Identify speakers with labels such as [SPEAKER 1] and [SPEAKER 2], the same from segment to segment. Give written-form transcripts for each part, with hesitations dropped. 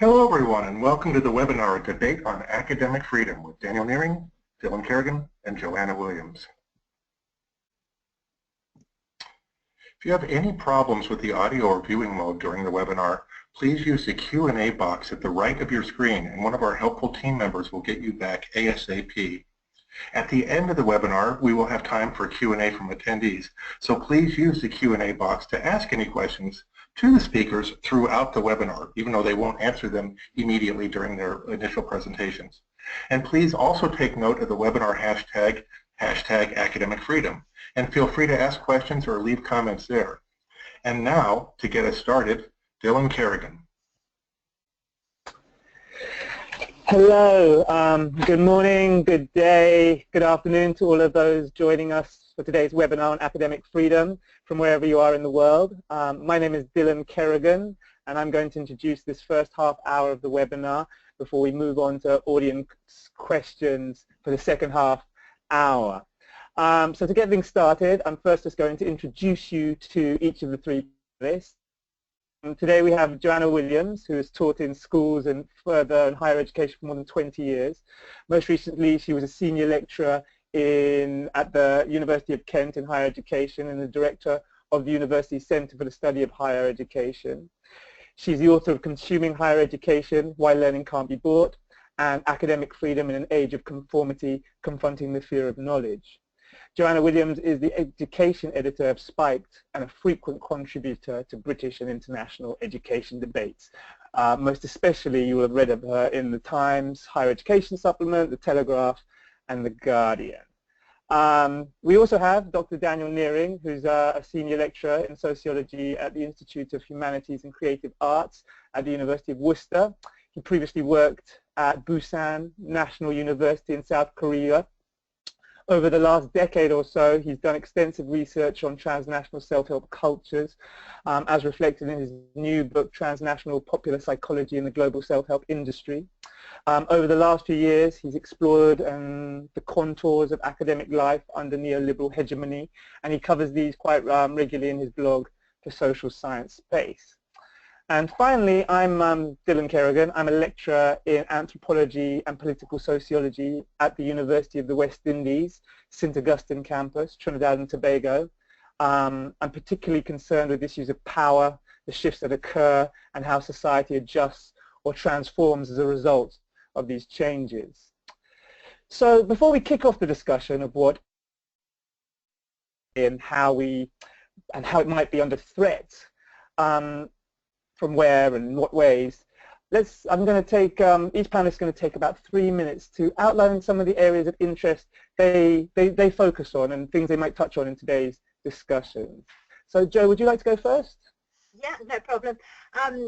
[SPEAKER 1] Hello everyone and welcome to the webinar Debate on Academic Freedom with Daniel Nehring, Dylan Kerrigan, and Joanna Williams. If you have any problems with the audio or viewing mode during the webinar, please use the Q&A box at the right of your screen and one of our helpful team members will get you back ASAP. At the end of the webinar, we will have time for Q&A from attendees, so please use the Q&A box to ask any questions to the speakers throughout the webinar, even though they won't answer them immediately during their initial presentations. And please also take note of the webinar hashtag, #AcademicFreedom, and feel free to ask questions or leave comments there. And now, to get us started, Dylan Kerrigan.
[SPEAKER 2] Hello, good morning, good day, good afternoon to all of those joining us for today's webinar on academic freedom from wherever you are in the world. My name is Dylan Kerrigan and I'm going to introduce this first half hour of the webinar before we move on to audience questions for the second half hour. So to get things started, I'm first just going to introduce you to each of the three panelists. Today we have Joanna Williams, who has taught in schools and further and higher education for more than 20 years. Most recently, she was a senior lecturer at the University of Kent in higher education and the director of the University Centre for the Study of Higher Education. She's the author of Consuming Higher Education, Why Learning Can't Be Bought, and Academic Freedom in an Age of Conformity, Confronting the Fear of Knowledge. Joanna Williams is the education editor of Spiked and a frequent contributor to British and international education debates. Most especially, you will have read of her in the Times Higher Education Supplement, the Telegraph, and the Guardian. We also have Dr. Daniel Nehring, who's a senior lecturer in sociology at the Institute of Humanities and Creative Arts at the University of Worcester. He previously worked at Busan National University in South Korea. Over the last decade or so, he's done extensive research on transnational self-help cultures, as reflected in his new book, Transnational Popular Psychology in the Global Self-Help Industry. Over the last few years, he's explored the contours of academic life under neoliberal hegemony, and he covers these quite regularly in his blog, The Social Science Space. And finally, I'm Dylan Kerrigan. I'm a lecturer in anthropology and political sociology at the University of the West Indies, St. Augustine campus, Trinidad and Tobago. I'm particularly concerned with issues of power, the shifts that occur, and how society adjusts or transforms as a result of these changes. So before we kick off the discussion of what and how it might be under threat, from where and in what ways, I'm going to take, each panelist is going to take about 3 minutes to outline some of the areas of interest they focus on and things they might touch on in today's discussion. So Jo, would you like to go first?
[SPEAKER 3] Yeah, no problem.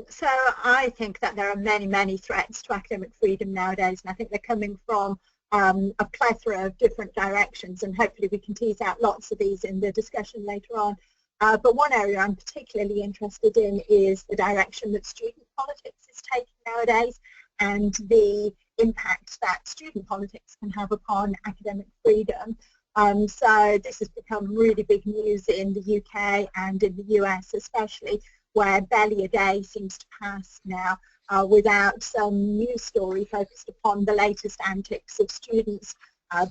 [SPEAKER 3] So I think that there are many, many threats to academic freedom nowadays, and I think they're coming from a plethora of different directions, and hopefully we can tease out lots of these in the discussion later on. But one area I'm particularly interested in is the direction that student politics is taking nowadays and the impact that student politics can have upon academic freedom. So this has become really big news in the UK and in the US especially, where barely a day seems to pass now without some news story focused upon the latest antics of students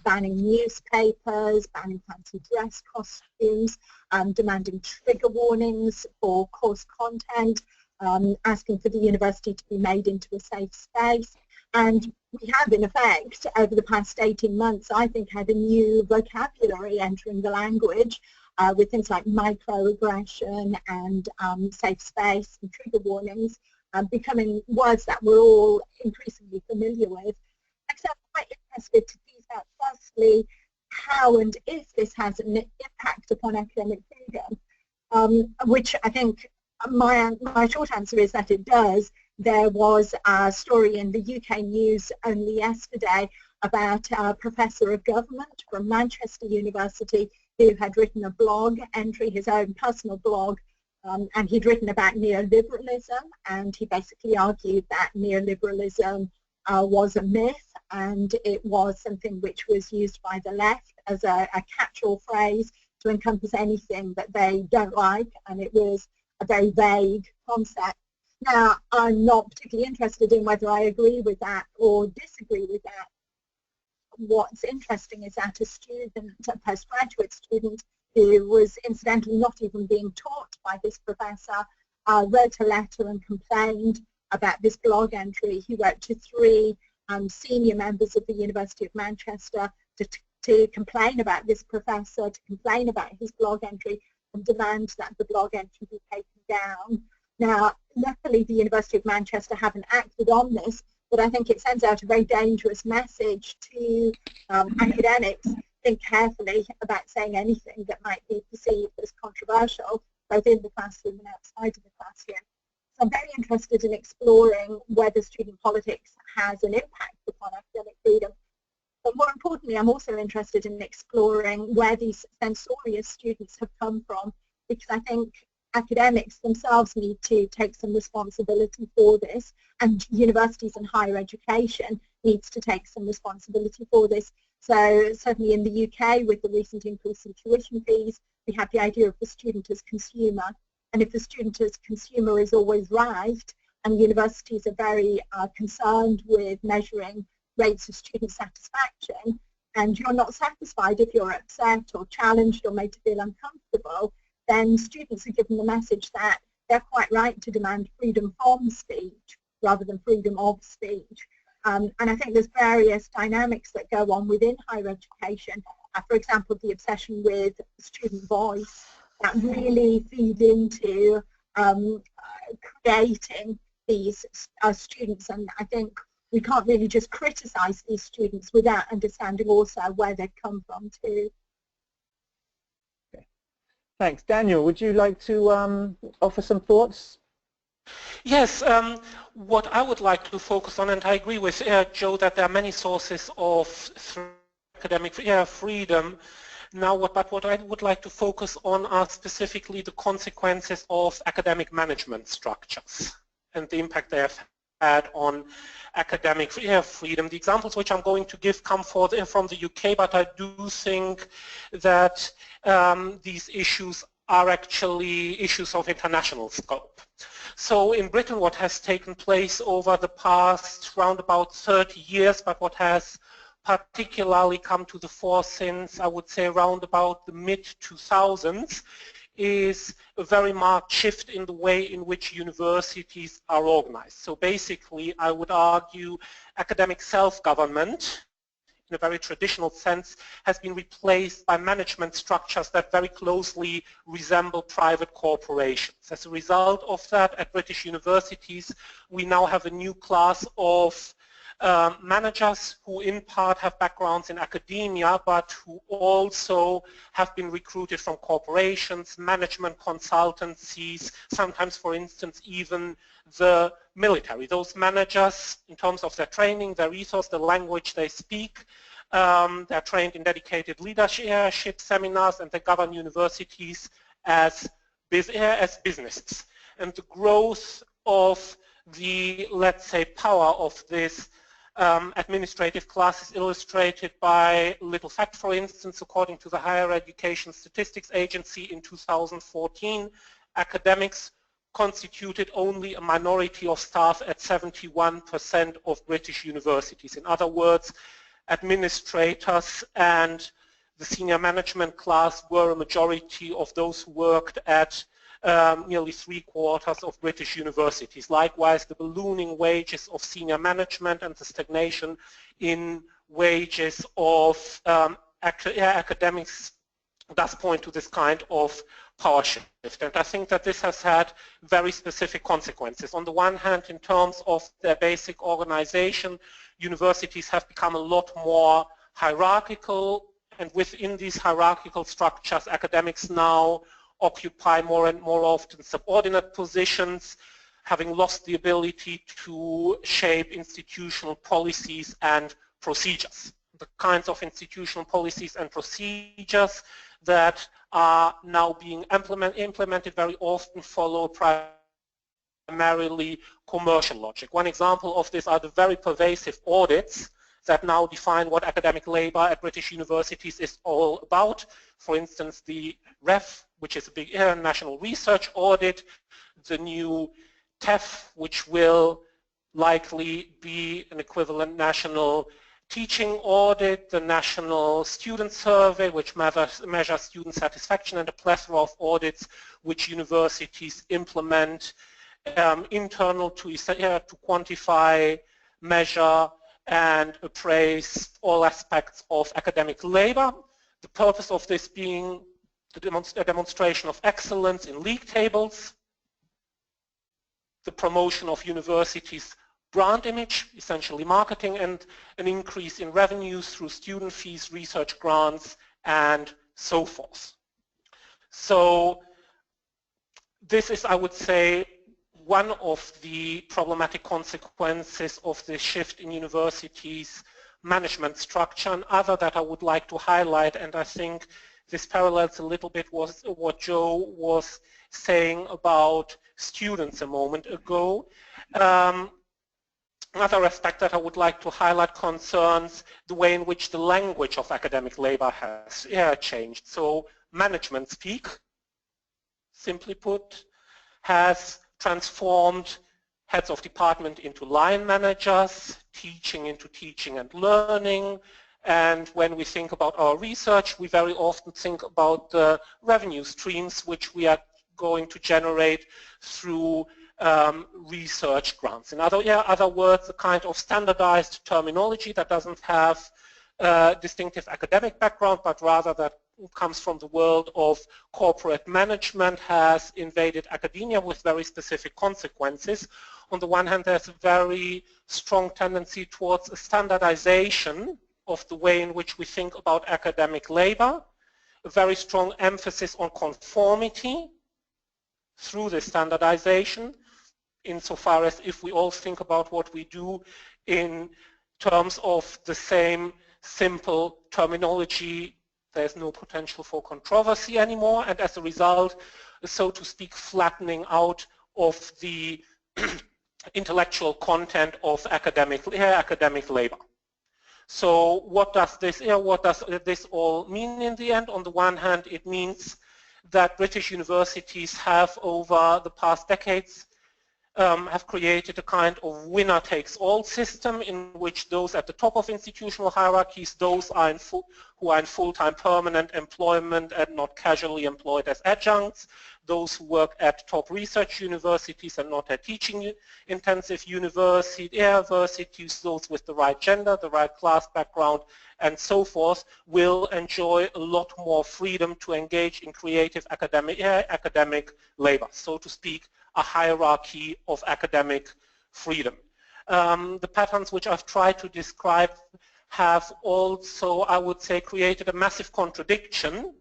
[SPEAKER 3] banning newspapers, banning fancy dress costumes, demanding trigger warnings for course content, asking for the university to be made into a safe space. And we have, in effect, over the past 18 months, I think, had a new vocabulary entering the language with things like microaggression and safe space and trigger warnings becoming words that we're all increasingly familiar with. So I'm quite interested to tease out firstly how and if this has an impact upon academic freedom, which I think my short answer is that it does. There was a story in the UK news only yesterday about a professor of government from Manchester University who had written a blog entry, his own personal blog, and he'd written about neoliberalism, and he basically argued that neoliberalism was a myth and it was something which was used by the left as a catch-all phrase to encompass anything that they don't like, and it was a very vague concept. Now, I'm not particularly interested in whether I agree with that or disagree with that. What's interesting is that a student, a postgraduate student, who was incidentally not even being taught by this professor, wrote a letter and complained about this blog entry. He wrote to 3 senior members of the University of Manchester to complain about this professor, to complain about his blog entry and demand that the blog entry be taken down. Now, luckily the University of Manchester haven't acted on this, but I think it sends out a very dangerous message to academics. Think carefully about saying anything that might be perceived as controversial, both in the classroom and outside of the classroom. So I'm very interested in exploring whether student politics has an impact upon academic freedom. But more importantly, I'm also interested in exploring where these censorious students have come from, because I think academics themselves need to take some responsibility for this, and universities and higher education needs to take some responsibility for this. So certainly in the UK, with the recent increase in tuition fees, we have the idea of the student as consumer. And if the student as consumer is always right, and universities are very concerned with measuring rates of student satisfaction, and you're not satisfied if you're upset or challenged or made to feel uncomfortable, then students are given the message that they're quite right to demand freedom from speech rather than freedom of speech. And I think there's various dynamics that go on within higher education. For example, the obsession with student voice that really feed into creating these students. And I think we can't really just criticize these students without understanding also where they come from too.
[SPEAKER 2] Okay. Thanks. Daniel, would you like to offer some thoughts?
[SPEAKER 4] Yes, what I would like to focus on, and I agree with Joe that there are many sources of academic freedom. Now, what I would like to focus on are specifically the consequences of academic management structures and the impact they have had on academic freedom. The examples which I'm going to give come from the UK, but I do think that these issues are actually issues of international scope. So in Britain, what has taken place over the past round about 30 years, but what has particularly come to the fore since, I would say, around about the mid-2000s, is a very marked shift in the way in which universities are organized. So basically, I would argue academic self-government, in a very traditional sense, has been replaced by management structures that very closely resemble private corporations. As a result of that, at British universities, we now have a new class of managers who in part have backgrounds in academia, but who also have been recruited from corporations, management consultancies, sometimes, for instance, even the military. Those managers, in terms of their training, their ethos, the language they speak, they're trained in dedicated leadership seminars, and they govern universities as businesses. And the growth of the, let's say, power of this administrative class is illustrated by a little fact. For instance, according to the Higher Education Statistics Agency in 2014, academics constituted only a minority of staff at 71% of British universities. In other words, administrators and the senior management class were a majority of those who worked at nearly 3/4 of British universities. Likewise, the ballooning wages of senior management and the stagnation in wages of academics does point to this kind of power shift. And I think that this has had very specific consequences. On the one hand, in terms of their basic organization, universities have become a lot more hierarchical, and within these hierarchical structures, academics now occupy more and more often subordinate positions, having lost the ability to shape institutional policies and procedures. The kinds of institutional policies and procedures that are now being implemented very often follow primarily commercial logic. One example of this are the very pervasive audits that now define what academic labor at British universities is all about. For instance, the REF, which is a big national research audit, the new TEF, which will likely be an equivalent national teaching audit, the National Student Survey, which measures student satisfaction, and a plethora of audits which universities implement internal to quantify, measure, and appraise all aspects of academic labor. The purpose of this being a demonstration of excellence in league tables, the promotion of universities' brand image, essentially marketing, and an increase in revenues through student fees, research grants, and so forth. So this is, I would say, one of the problematic consequences of the shift in universities' management structure. And other that I would like to highlight, and I think this parallels a little bit was what Joe was saying about students a moment ago. Another aspect that I would like to highlight concerns the way in which the language of academic labor has changed. So management speak, simply put, has transformed heads of department into line managers, teaching into teaching and learning, and when we think about our research, we very often think about the revenue streams which we are going to generate through research grants. In other words, a kind of standardized terminology that doesn't have a distinctive academic background, but rather that comes from the world of corporate management, has invaded academia with very specific consequences. On the one hand, there's a very strong tendency towards a standardization of the way in which we think about academic labor, a very strong emphasis on conformity through this standardization, insofar as if we all think about what we do in terms of the same simple terminology, there's no potential for controversy anymore, and as a result, so to speak, flattening out of the intellectual content of academic labor. So what does this all mean in the end? On the one hand, it means that British universities have, over the past decades, have created a kind of winner-takes-all system in which those at the top of institutional hierarchies, those are who are in full-time permanent employment and not casually employed as adjuncts, those who work at top research universities and not at teaching-intensive universities, those with the right gender, the right class background, and so forth, will enjoy a lot more freedom to engage in creative academic labor, so to speak, a hierarchy of academic freedom. The patterns which I've tried to describe have also, I would say, created a massive contradiction,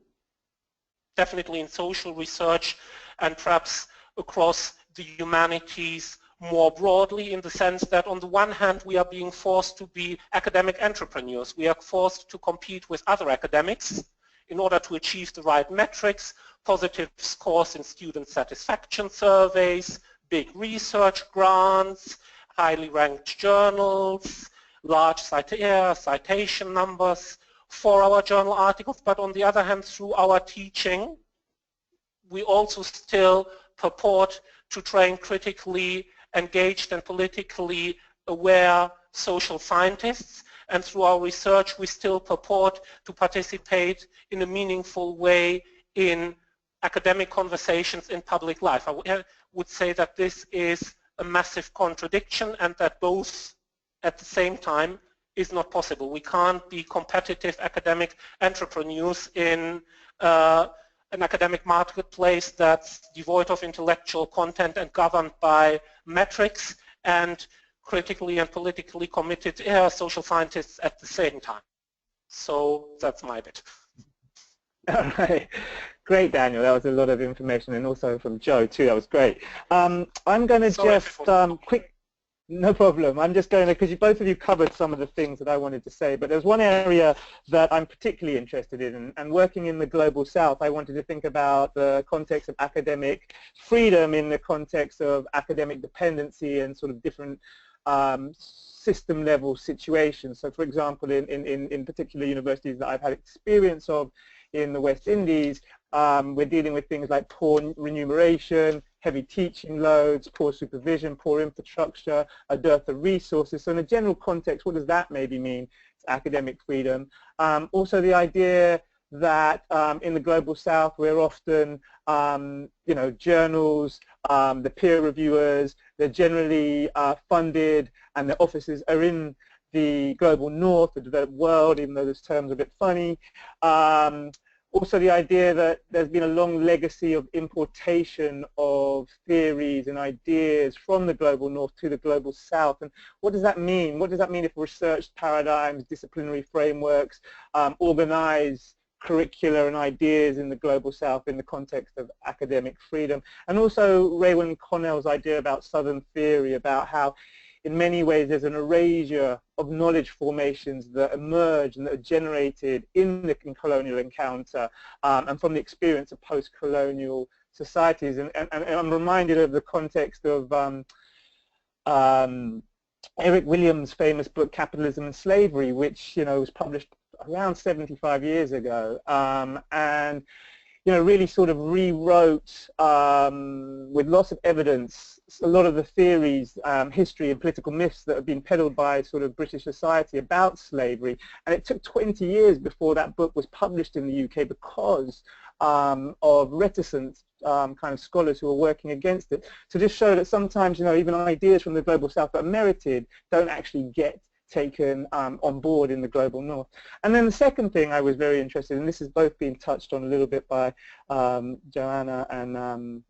[SPEAKER 4] definitely in social research and perhaps across the humanities more broadly, in the sense that on the one hand we are being forced to be academic entrepreneurs. We are forced to compete with other academics in order to achieve the right metrics, positive scores in student satisfaction surveys, big research grants, highly ranked journals, large citation numbers for our journal articles. But on the other hand, through our teaching, we also still purport to train critically engaged and politically aware social scientists, and through our research we still purport to participate in a meaningful way in academic conversations in public life. I would say that this is a massive contradiction, and that both at the same time is not possible. We can't be competitive academic entrepreneurs in an academic marketplace that's devoid of intellectual content and governed by metrics, and critically and politically committed social scientists at the same time. So that's my bit.
[SPEAKER 2] All right. Great, Daniel. That was a lot of information, and also from Joe too. That was great. I'm going to just no problem. I'm just going to, because both of you covered some of the things that I wanted to say, but there's one area that I'm particularly interested in, and working in the Global South, I wanted to think about the context of academic freedom in the context of academic dependency and sort of different system level situations. So for example, in particular universities that I've had experience of in the West Indies, we're dealing with things like poor remuneration, heavy teaching loads, poor supervision, poor infrastructure, a dearth of resources. So in a general context, what does that maybe mean to academic freedom? Also the idea that in the Global South we're often, you know, journals, the peer reviewers, they're generally funded and their offices are in the Global North, the developed world, even though this term's a bit funny. Also the idea that there's been a long legacy of importation of theories and ideas from the Global North to the Global South. And what does that mean? What does that mean if research paradigms, disciplinary frameworks, organize curricula and ideas in the Global South in the context of academic freedom? And also Raywin Connell's idea about Southern theory, about how in many ways there's an erasure of knowledge formations that emerge and that are generated in the colonial encounter and from the experience of post-colonial societies. And I'm reminded of the context of Eric Williams' famous book Capitalism and Slavery, which, you know, was published around 75 years ago, and you know, really sort of rewrote with lots of evidence a lot of the theories, history and political myths that have been peddled by sort of British society about slavery. And it took 20 years before that book was published in the UK because of reticent kind of scholars who are working against it. To just show that sometimes, you know, even ideas from the Global South that are merited don't actually get taken on board in the Global North. And then the second thing I was very interested in, this has both been touched on a little bit by Joanna and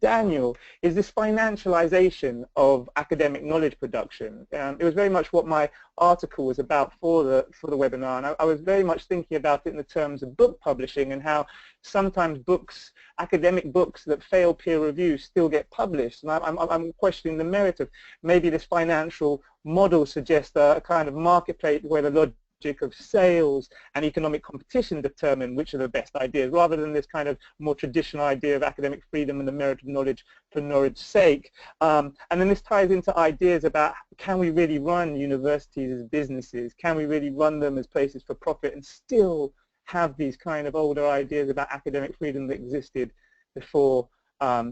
[SPEAKER 2] Daniel, is this financialization of academic knowledge production. It was very much what my article was about for the webinar, and I was very much thinking about it in the terms of book publishing and how sometimes books, academic books that fail peer review still get published. And I'm questioning the merit of maybe this financial model suggests a kind of marketplace where the logic of sales and economic competition determine which are the best ideas, rather than this kind of more traditional idea of academic freedom and the merit of knowledge for knowledge's sake. And then this ties into ideas about, can we really run universities as businesses? Can we really run them as places for profit and still have these kind of older ideas about academic freedom that existed before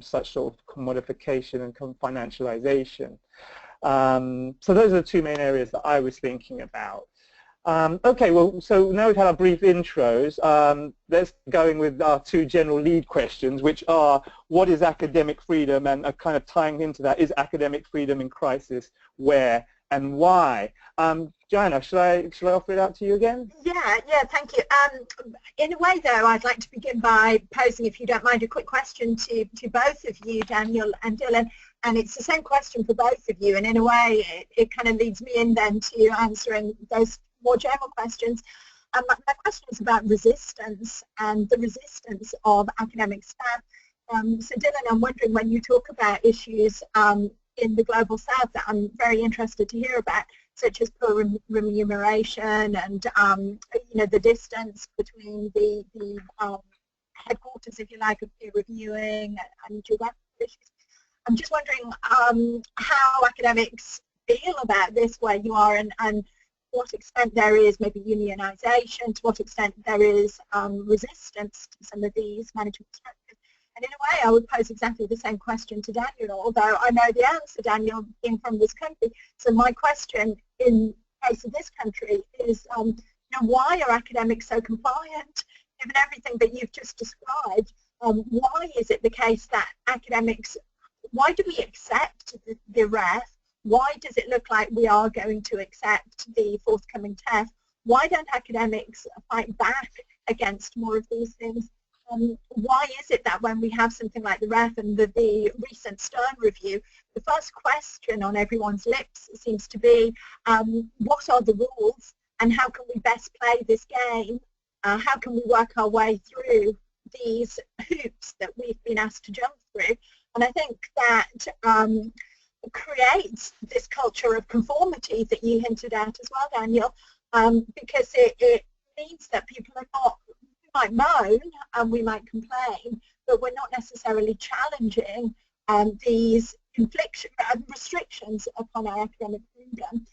[SPEAKER 2] such sort of commodification and financialization? So those are the two main areas that I was thinking about. Okay, well, so now we've had our brief intros, let's go in with our two general lead questions, which are, what is academic freedom? And kind of tying into that, is academic freedom in crisis? Where and why? Joanna, should I offer it out to you again?
[SPEAKER 3] Yeah, thank you. In a way, though, I'd like to begin by posing, if you don't mind, a quick question to both of you, Daniel and Dylan. And it's the same question for both of you. And in a way, it kind of leads me in then to answering those more general questions. My question is about resistance and the resistance of academic staff. So Dylan, I'm wondering, when you talk about issues in the Global South that I'm very interested to hear about, such as poor remuneration and you know, the distance between the headquarters, if you like, of peer reviewing and geographical issues. I'm just wondering how academics feel about this, where you are, and to what extent there is maybe unionization, to what extent there is resistance to some of these management structures. And in a way, I would pose exactly the same question to Daniel, although I know the answer, Daniel, being from this country. So my question in the case of this country is, you know, why are academics so compliant? Given everything that you've just described, why is it the case that academics, why do we accept the REF? Why does it look like we are going to accept the forthcoming test? Why don't academics fight back against more of these things? Why is it that when we have something like the REF and the recent Stern review, the first question on everyone's lips seems to be, what are the rules and how can we best play this game? How can we work our way through these hoops that we've been asked to jump through? And I think that creates this culture of conformity that you hinted at as well, Daniel, because it means that people are not, we might moan and we might complain, but we're not necessarily challenging these restrictions upon our academic freedom.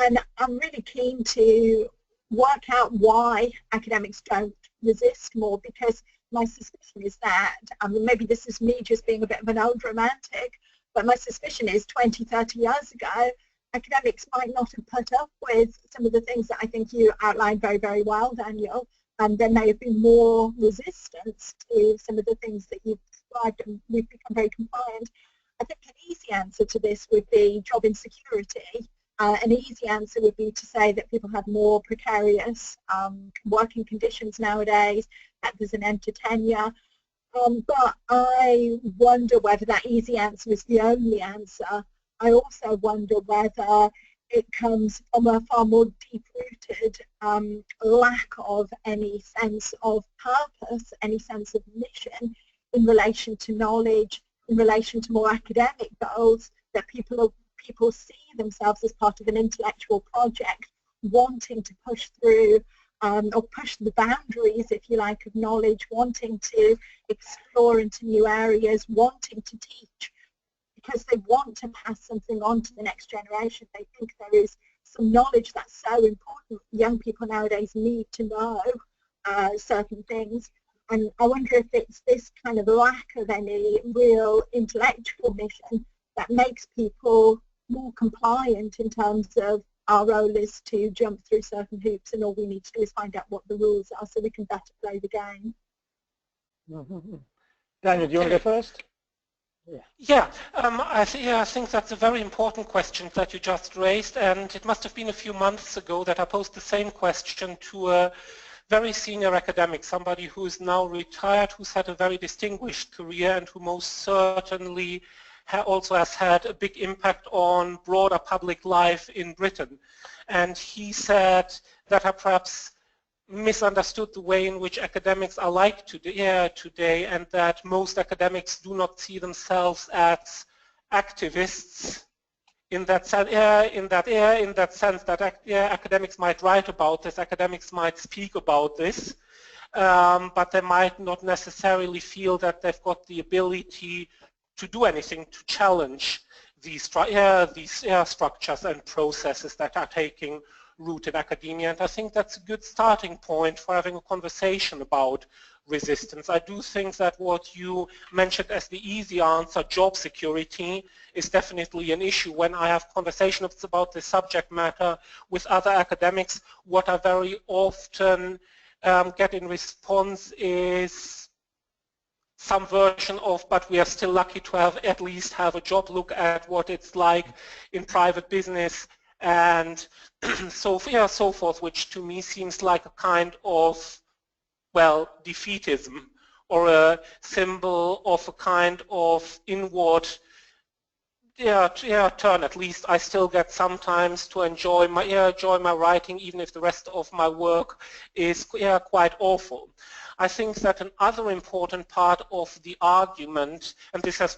[SPEAKER 3] And I'm really keen to work out why academics don't resist more, because my suspicion is that, I mean, maybe this is me just being a bit of an old romantic, but my suspicion is 20, 30 years ago, academics might not have put up with some of the things that I think you outlined very, very well, Daniel, and there may have been more resistance to some of the things that you've described, and we've become very compliant. I think an easy answer to this would be job insecurity. An easy answer would be to say that people have more precarious working conditions nowadays, that there's an end to tenure. But I wonder whether that easy answer is the only answer. I also wonder whether it comes from a far more deep-rooted lack of any sense of purpose, any sense of mission in relation to knowledge, in relation to more academic goals, that people see themselves as part of an intellectual project, wanting to push through or push the boundaries, if you like, of knowledge, wanting to explore into new areas, wanting to teach, because they want to pass something on to the next generation. They think there is some knowledge that's so important. Young people nowadays need to know certain things. And I wonder if it's this kind of lack of any real intellectual mission that makes people more compliant in terms of our role is to jump through certain hoops, and all we need to do is find out what the rules are so we can better play the game.
[SPEAKER 2] Daniel, do you want to go first?
[SPEAKER 4] I think that's a very important question that you just raised, and it must have been a few months ago that I posed the same question to a very senior academic, somebody who is now retired, who's had a very distinguished career and who most certainly also has had a big impact on broader public life in Britain. And he said that I perhaps misunderstood the way in which academics are like today, and that most academics do not see themselves as activists in that sense, that academics might write about this, academics might speak about this, but they might not necessarily feel that they've got the ability to do anything to challenge these structures and processes that are taking root in academia. And I think that's a good starting point for having a conversation about resistance. I do think that what you mentioned as the easy answer, job security, is definitely an issue. When I have conversations about the subject matter with other academics, what I very often get in response is some version of, but we are still lucky to have at least have a job, look at what it's like in private business, and so forth, which to me seems like a kind of, well, defeatism, or a symbol of a kind of inward turn. At least I still get sometimes to enjoy my writing, even if the rest of my work is quite awful. I think that another important part of the argument, and this has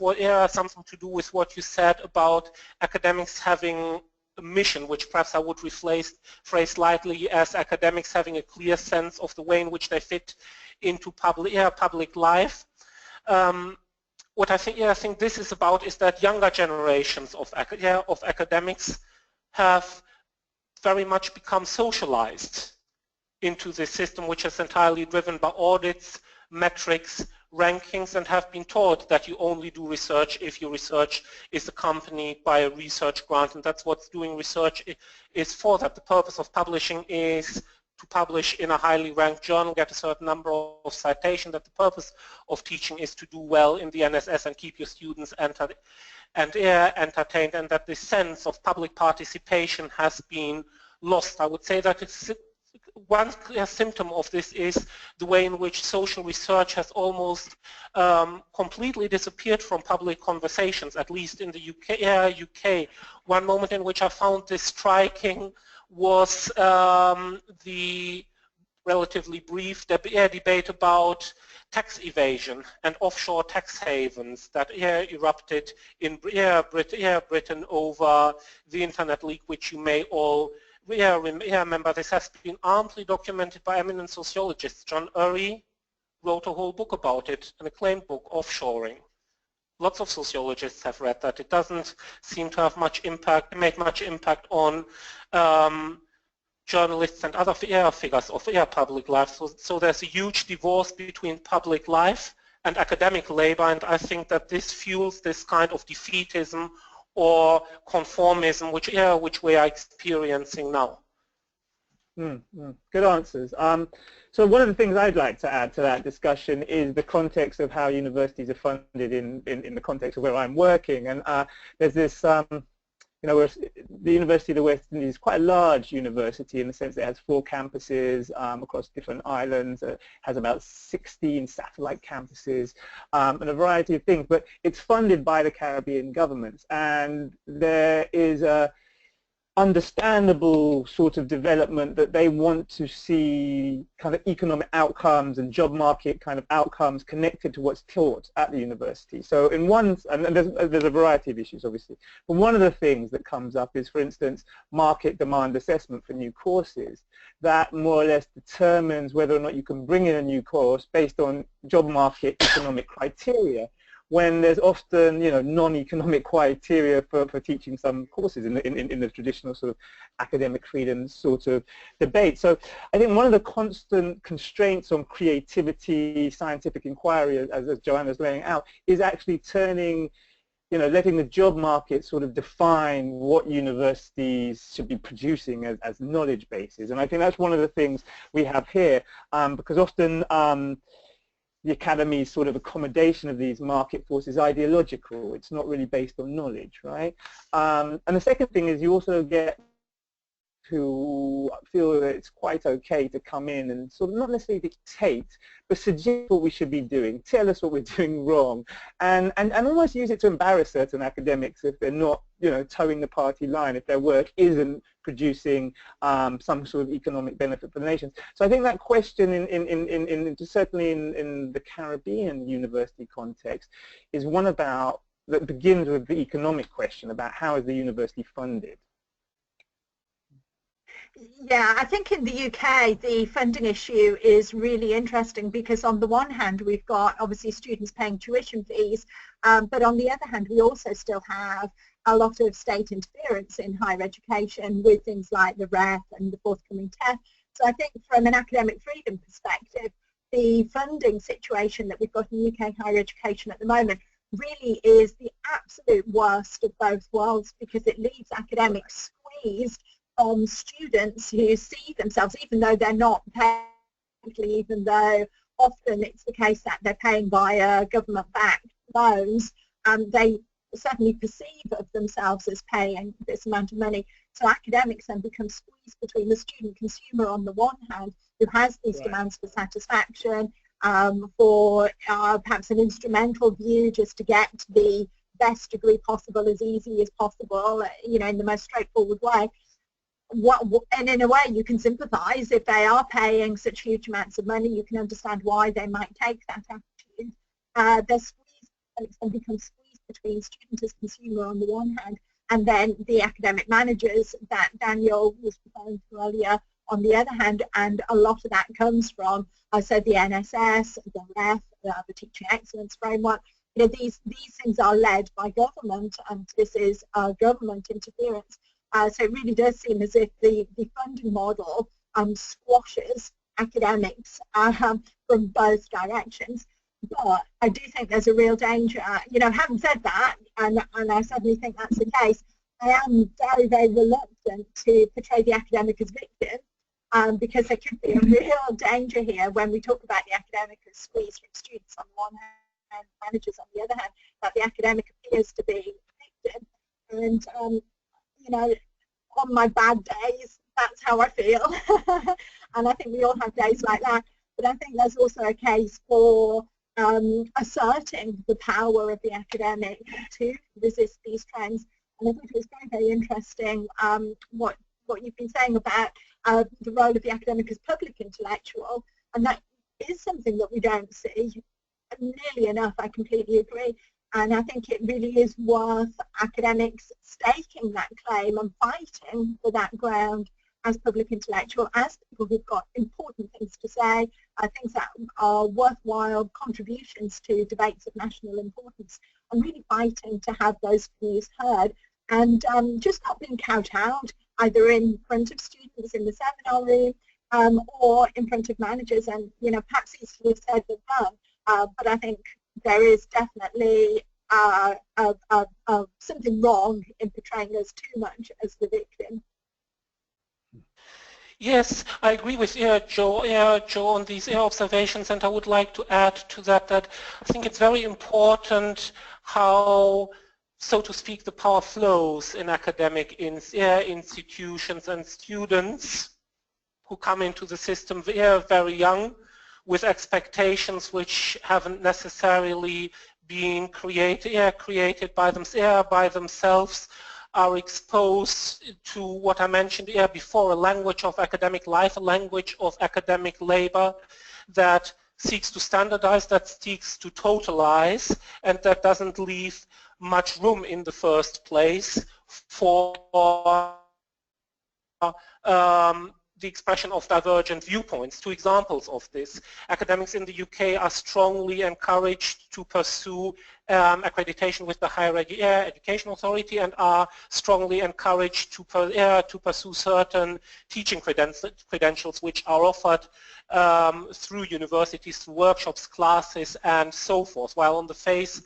[SPEAKER 4] something to do with what you said about academics having a mission, which perhaps I would phrase slightly as academics having a clear sense of the way in which they fit into public life. What I think this is about is that younger generations of academics have very much become socialized into the system, which is entirely driven by audits, metrics, rankings, and have been taught that you only do research if your research is accompanied by a research grant, and that's what doing research is for. That the purpose of publishing is to publish in a highly ranked journal, get a certain number of citations, that the purpose of teaching is to do well in the NSS and keep your students entertained, and that the sense of public participation has been lost. I would say that it's one clear symptom of this is the way in which social research has almost completely disappeared from public conversations, at least in the UK. One moment in which I found this striking was the relatively brief debate about tax evasion and offshore tax havens that erupted in Britain over the Internet leak, which you may all remember. This has been amply documented by eminent sociologists. John Urry wrote a whole book about it, an acclaimed book, Offshoring. Lots of sociologists have read that. It doesn't seem to have made much impact on journalists and other figures of public life. So there's a huge divorce between public life and academic labor, and I think that this fuels this kind of defeatism or conformism which we are experiencing now.
[SPEAKER 2] Good answers. So one of the things I'd like to add to that discussion is the context of how universities are funded in the context of where I'm working. And there's this, you know, the University of the West Indies is quite a large university in the sense that it has 4 campuses across different islands. It has about 16 satellite campuses and a variety of things. But it's funded by the Caribbean governments, and there is a understandable sort of development that they want to see kind of economic outcomes and job market kind of outcomes connected to what's taught at the university. So in one, and there's a variety of issues obviously, but one of the things that comes up is, for instance, market demand assessment for new courses that more or less determines whether or not you can bring in a new course based on job market economic criteria, when there's often, you know, non-economic criteria for teaching some courses in the traditional sort of academic freedom sort of debate. So I think one of the constant constraints on creativity, scientific inquiry, as Joanna's laying out, is actually turning, you know, letting the job market sort of define what universities should be producing as knowledge bases. And I think that's one of the things we have here, because often the academy's sort of accommodation of these market forces is ideological. It's not really based on knowledge, right? And the second thing is you also get who feel that it's quite okay to come in and sort of not necessarily dictate, but suggest what we should be doing, tell us what we're doing wrong, and almost use it to embarrass certain academics if they're not, you know, towing the party line, if their work isn't producing some sort of economic benefit for the nation. So I think that question, certainly in the Caribbean university context, is one about that begins with the economic question about how is the university funded.
[SPEAKER 3] Yeah, I think in the UK the funding issue is really interesting because on the one hand we've got obviously students paying tuition fees, but on the other hand we also still have a lot of state interference in higher education with things like the REF and the forthcoming TEF. So I think from an academic freedom perspective, the funding situation that we've got in UK higher education at the moment really is the absolute worst of both worlds, because it leaves academics squeezed on students who see themselves, even though they're not paying, even though often it's the case that they're paying via government-backed loans, they certainly perceive of themselves as paying this amount of money. So academics then become squeezed between the student consumer on the one hand, who has these demands for satisfaction, for perhaps an instrumental view just to get the best degree possible as easy as possible, you know, in the most straightforward way. And in a way you can sympathise if they are paying such huge amounts of money. You can understand why they might take that attitude. They're squeezed and become squeezed between student as consumer on the one hand, and then the academic managers that Daniel was referring to earlier on the other hand. And a lot of that comes from, I said, the NSS, the REF, the Teaching Excellence Framework. You know, these things are led by government, and this is government interference. So it really does seem as if the funding model squashes academics from both directions. But I do think there's a real danger. You know, having said that, and I certainly think that's the case, I am very, very reluctant to portray the academic as victim, because there could be a real danger here when we talk about the academic as squeezed from students on the one hand, managers on the other hand, that the academic appears to be victim. And you know, on my bad days, that's how I feel. And I think we all have days like that. But I think there's also a case for asserting the power of the academic to resist these trends. And I think it was very, very interesting what you've been saying about the role of the academic as public intellectual. And that is something that we don't see nearly enough. I completely agree. And I think it really is worth academics staking that claim and fighting for that ground as public intellectual, as people who've got important things to say, things that are worthwhile contributions to debates of national importance, and really fighting to have those views heard, and just not being cowed out either in front of students in the seminar room or in front of managers, and perhaps easier said than done. But I think there is definitely something wrong in portraying us too much as the victim.
[SPEAKER 4] Yes, I agree with Joe on these observations, and I would like to add to that I think it's very important how, so to speak, the power flows in academic institutions, and students who come into the system very young with expectations which haven't necessarily been created by themselves, are exposed to what I mentioned before, a language of academic life, a language of academic labor that seeks to standardize, that seeks to totalize, and that doesn't leave much room in the first place for the expression of divergent viewpoints. Two examples of this. Academics in the UK are strongly encouraged to pursue accreditation with the Higher Education Authority, and are strongly encouraged to pursue certain teaching credentials which are offered through universities, through workshops, classes, and so forth. While on the face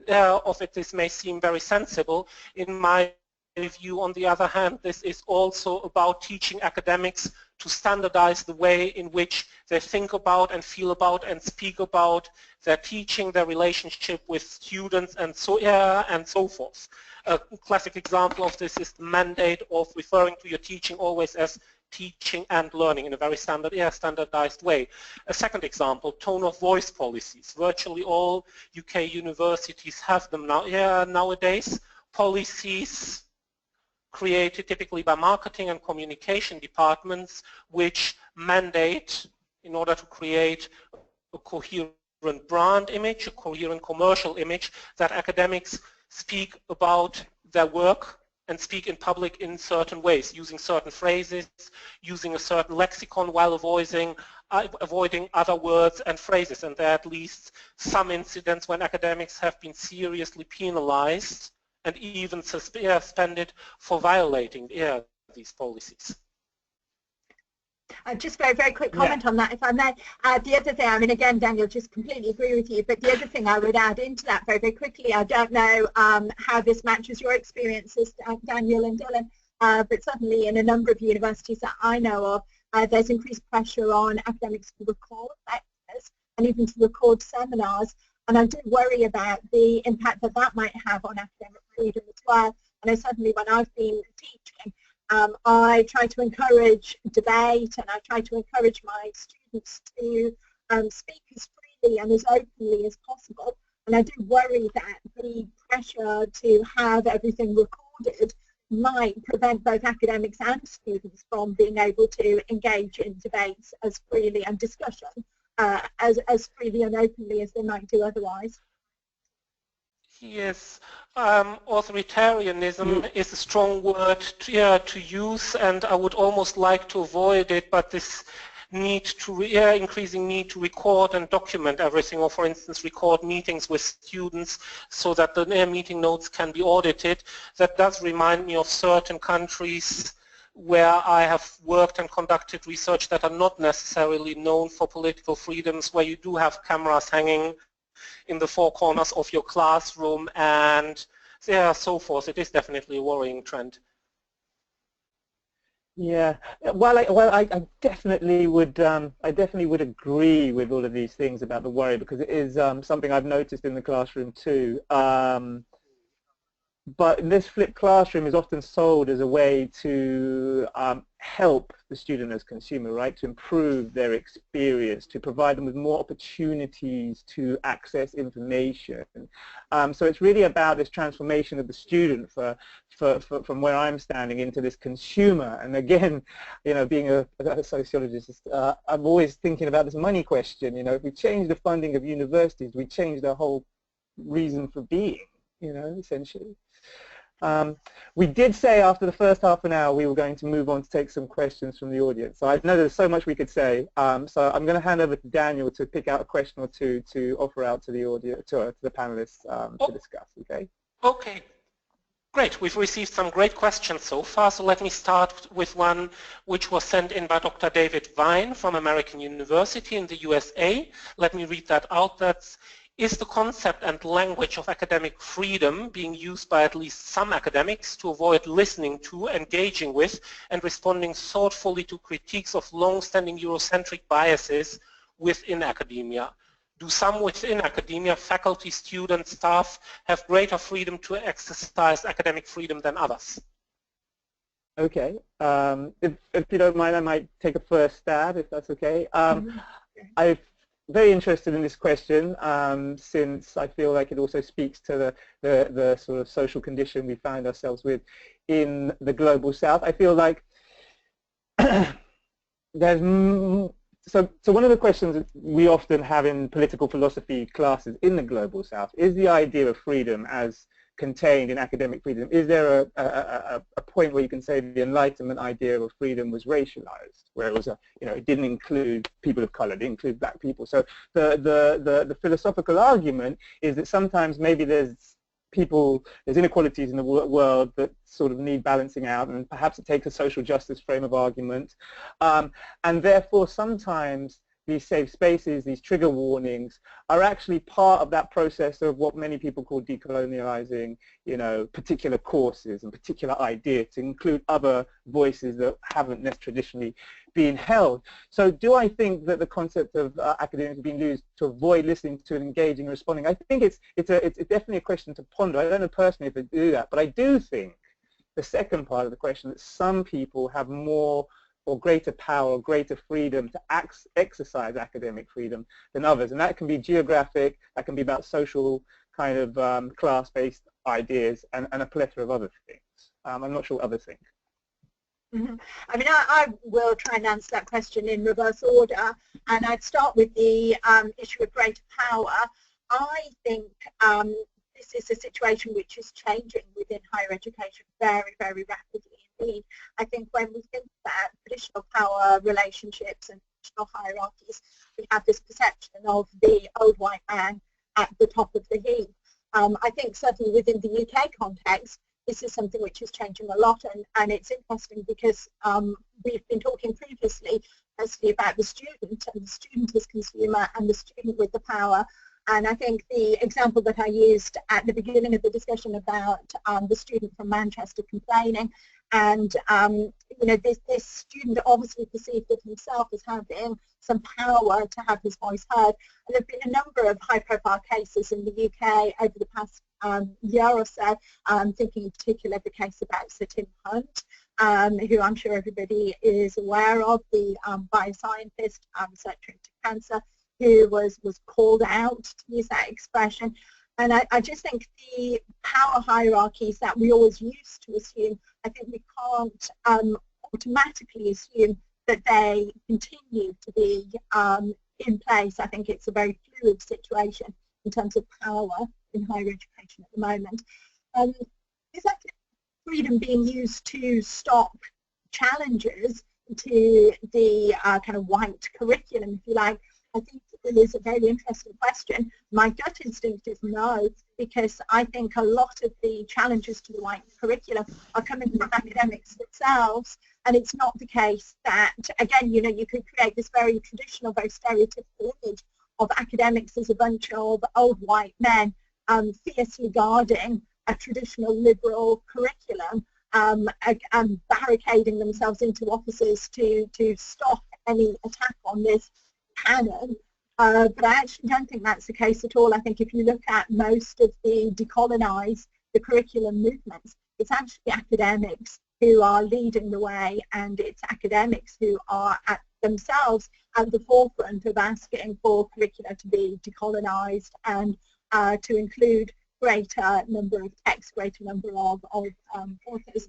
[SPEAKER 4] of it, this may seem very sensible, in my view, on the other hand, this is also about teaching academics to standardize the way in which they think about and feel about and speak about their teaching, their relationship with students, and so forth. A classic example of this is the mandate of referring to your teaching always as teaching and learning in a very standardized way. A second example, tone of voice policies. Virtually all UK universities have them nowadays. Policies created typically by marketing and communication departments, which mandate, in order to create a coherent brand image, a coherent commercial image, that academics speak about their work and speak in public in certain ways, using certain phrases, using a certain lexicon, while avoiding other words and phrases. And there are at least some incidents when academics have been seriously penalized and even suspended for violating these policies.
[SPEAKER 3] Just very quick comment on that, if I may. The other thing, I mean, again, Daniel, just completely agree with you, but the other thing I would add into that very quickly, I don't know how this matches your experiences, Daniel and Dylan, but certainly in a number of universities that I know of, there's increased pressure on academics to record lectures and even to record seminars. And I do worry about the impact that that might have on academic freedom as well. And certainly when I've been teaching, I try to encourage debate, and I try to encourage my students to speak as freely and as openly as possible. And I do worry that the pressure to have everything recorded might prevent both academics and students from being able to engage in debates as freely and discussion as freely and openly as they might do otherwise.
[SPEAKER 4] Yes, authoritarianism is a strong word to use, and I would almost like to avoid it, but this need to increasing need to record and document everything, or for instance record meetings with students so that the meeting notes can be audited. That does remind me of certain countries where I have worked and conducted research that are not necessarily known for political freedoms, where you do have cameras hanging in the four corners of your classroom and so forth. It is definitely a worrying trend.
[SPEAKER 2] Yeah, I definitely would agree with all of these things about the worry, because it is something I've noticed in the classroom too. But this flipped classroom is often sold as a way to help the student as consumer, right? To improve their experience, to provide them with more opportunities to access information. So it's really about this transformation of the student from where I'm standing into this consumer. And again, you know, being a sociologist, I'm always thinking about this money question. You know, if we change the funding of universities, we change the whole reason for being, you know, essentially. We did say after the first half an hour we were going to move on to take some questions from the audience. So I know there's so much we could say. So I'm going to hand over to Daniel to pick out a question or two to offer out to the audience, to the panelists to discuss. Okay.
[SPEAKER 4] Okay. Great. We've received some great questions so far, so let me start with one which was sent in by Dr. David Vine from American University in the USA. Let me read that out. Is the concept and language of academic freedom being used by at least some academics to avoid listening to, engaging with, and responding thoughtfully to critiques of long-standing Eurocentric biases within academia? Do some within academia, faculty, students, staff, have greater freedom to exercise academic freedom than others?
[SPEAKER 2] Okay. If you don't mind, I might take a first stab, if that's okay. I'm very interested in this question since I feel like it also speaks to the sort of social condition we find ourselves with in the Global South. I feel like there's so one of the questions that we often have in political philosophy classes in the Global South is the idea of freedom as contained in academic freedom. Is there a point where you can say the Enlightenment idea of freedom was racialized, where it was it didn't include people of color, it didn't include black people? So the philosophical argument is that sometimes maybe there's inequalities in the world that sort of need balancing out, and perhaps it takes a social justice frame of argument, and therefore sometimes these safe spaces, these trigger warnings, are actually part of that process of what many people call decolonializing, particular courses and particular ideas to include other voices that haven't necessarily traditionally been held. So do I think that the concept of academics being used to avoid listening to and engaging and responding? I think it's definitely a question to ponder. I don't know personally if they do that, but I do think the second part of the question, that some people have more or greater power or greater freedom to exercise academic freedom than others. And that can be geographic, that can be about social kind of class-based ideas and a plethora of other things. I'm not sure what others think.
[SPEAKER 3] Mm-hmm. I mean, I will try and answer that question in reverse order, and I'd start with the issue of greater power. I think this is a situation which is changing within higher education very, very rapidly indeed. I think when we think about traditional power relationships and traditional hierarchies, we have this perception of the old white man at the top of the heap. I think certainly within the UK context, this is something which is changing a lot, and it's interesting because we've been talking previously mostly about the student and the student as consumer and the student with the power. And I think the example that I used at the beginning of the discussion about the student from Manchester complaining, and this student obviously perceived of himself as having some power to have his voice heard. And there have been a number of high-profile cases in the UK over the past year or so. I'm thinking in particular of the case about Sir Tim Hunt, who I'm sure everybody is aware of, the bioscientist researcher into cancer, who was called out, to use that expression. And I just think the power hierarchies that we always used to assume, I think we can't automatically assume that they continue to be in place. I think it's a very fluid situation in terms of power in higher education at the moment. Is that freedom being used to stop challenges to the kind of white curriculum, if you like? I think it is a very interesting question. My gut instinct is no, because I think a lot of the challenges to the white curriculum are coming from academics themselves, and it's not the case that, again, you could create this very traditional, very stereotypical image of academics as a bunch of old white men fiercely guarding a traditional liberal curriculum and barricading themselves into offices to stop any attack on this canon. But I actually don't think that's the case at all. I think if you look at most of the decolonize the curriculum movements, it's actually academics who are leading the way, and it's academics who are themselves at the forefront of asking for curricula to be decolonized and to include greater number of texts, greater number of authors.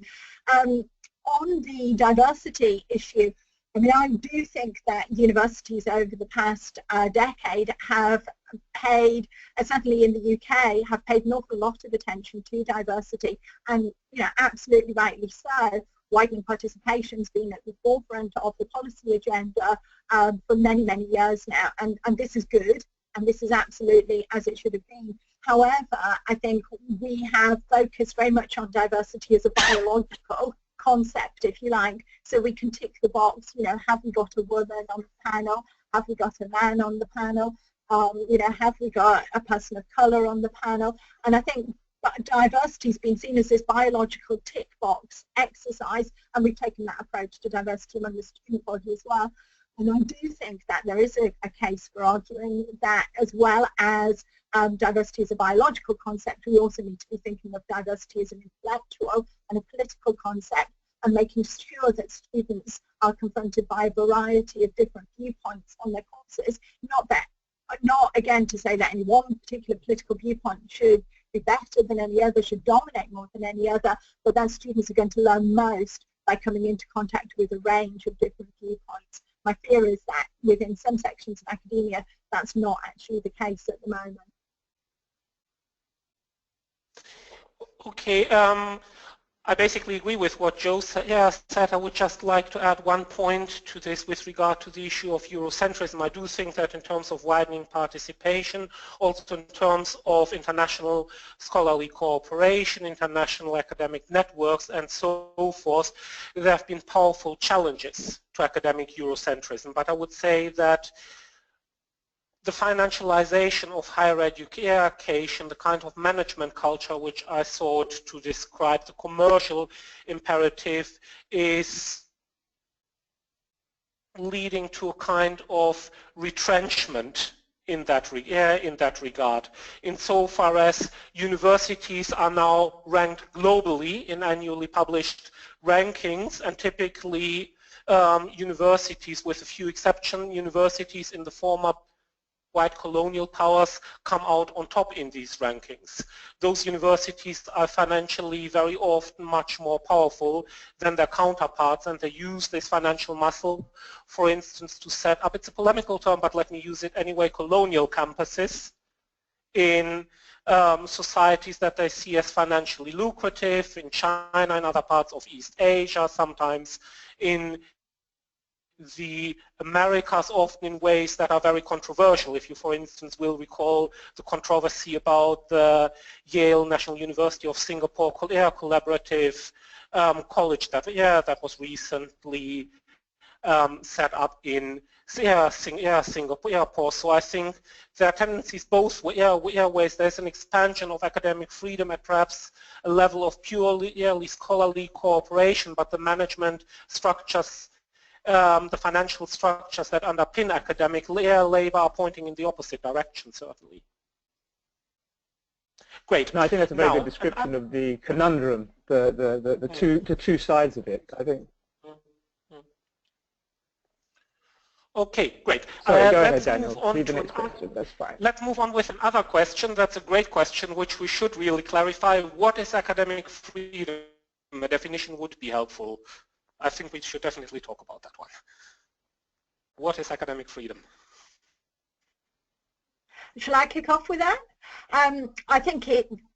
[SPEAKER 3] On the diversity issue, I mean, I do think that universities over the past decade have paid, certainly in the UK, have paid an awful lot of attention to diversity, and absolutely rightly so. Widening participation has been at the forefront of the policy agenda for many, many years now, and this is good, and this is absolutely as it should have been. However, I think we have focused very much on diversity as a biological concept, if you like, so we can tick the box, you know, have we got a woman on the panel, have we got a man on the panel, you know, have we got a person of colour on the panel, and I think diversity has been seen as this biological tick box exercise, and we've taken that approach to diversity among the student body as well. And I do think that there is a case for arguing that as well as diversity as a biological concept, we also need to be thinking of diversity as an intellectual and a political concept, and making sure that students are confronted by a variety of different viewpoints on their courses. Not again to say that any one particular political viewpoint should be better than any other, should dominate more than any other, but that students are going to learn most by coming into contact with a range of different viewpoints. My fear is that within some sections of academia, that's not actually the case at the moment.
[SPEAKER 4] Okay, I basically agree with what Joe said. I would just like to add one point to this with regard to the issue of Eurocentrism. I do think that in terms of widening participation, also in terms of international scholarly cooperation, international academic networks, and so forth, there have been powerful challenges to academic Eurocentrism. But I would say that the financialization of higher education, the kind of management culture which I sought to describe, the commercial imperative, is leading to a kind of retrenchment in that regard, insofar as universities are now ranked globally in annually published rankings, and typically universities, with a few exceptions, universities in the former white colonial powers come out on top in these rankings. Those universities are financially very often much more powerful than their counterparts, and they use this financial muscle, for instance, to set up, it's a polemical term, but let me use it anyway, colonial campuses in societies that they see as financially lucrative, in China and other parts of East Asia, sometimes in the Americas, often in ways that are very controversial. If you, for instance, will recall the controversy about the Yale National University of Singapore collaborative college that was recently set up in Singapore. So I think there are tendencies both ways. There's an expansion of academic freedom at perhaps a level of purely scholarly cooperation, but the management structures, the financial structures that underpin academic labor are pointing in the opposite direction, certainly. Great.
[SPEAKER 2] No, I think that's a very good description of the conundrum, the two sides of it, I think.
[SPEAKER 4] Okay, great.
[SPEAKER 2] Sorry, go ahead, Daniel. Leave the next question. That's fine.
[SPEAKER 4] Let's move on with another question. That's a great question, which we should really clarify. What is academic freedom? A definition would be helpful. I think we should definitely talk about that one. What is academic freedom?
[SPEAKER 3] Shall I kick off with that? I think